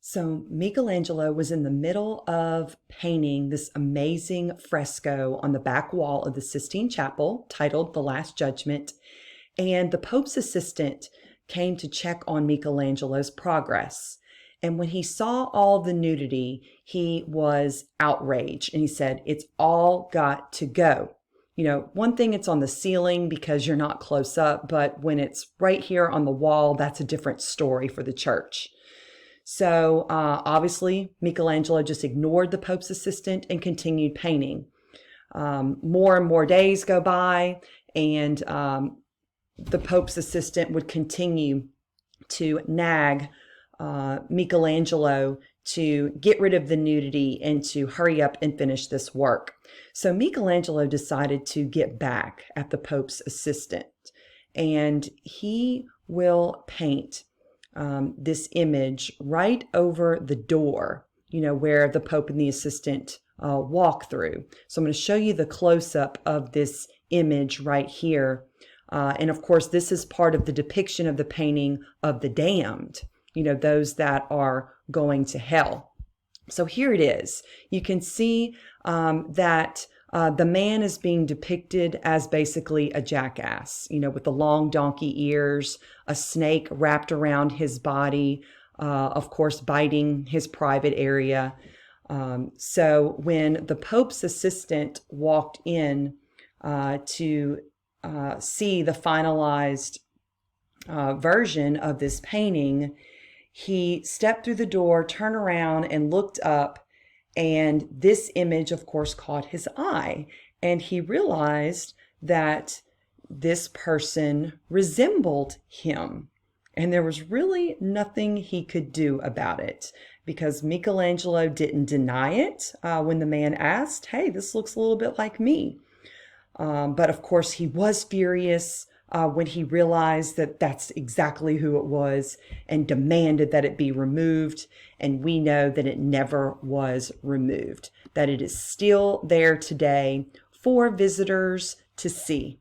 So Michelangelo was in the middle of painting this amazing fresco on the back wall of the Sistine Chapel titled The Last Judgment, and the Pope's assistant came to check on Michelangelo's progress. And when he saw all the nudity, he was outraged and he said, "It's all got to go." One thing it's on the ceiling because you're not close up, but when it's right here on the wall, that's a different story for the church. So obviously, Michelangelo just ignored the Pope's assistant and continued painting. More and more days go by, and the Pope's assistant would continue to nag Michelangelo to get rid of the nudity and to hurry up and finish this work. So Michelangelo decided to get back at the Pope's assistant, and he will paint this image right over the door, where the Pope and the assistant walk through. So I'm going to show you the close-up of this image right here. And of course, this is part of the depiction of the painting of the damned, those that are going to hell. So here it is. You can see that the man is being depicted as basically a jackass, with the long donkey ears, a snake wrapped around his body, of course, biting his private area. So when the Pope's assistant walked in to see the finalized version of this painting, he stepped through the door, turned around, and looked up. And this image, of course, caught his eye. And he realized that this person resembled him. And there was really nothing he could do about it because Michelangelo didn't deny it when the man asked, "Hey, this looks a little bit like me." But of course, he was furious when he realized that that's exactly who it was and demanded that it be removed. And we know that it never was removed, that it is still there today for visitors to see.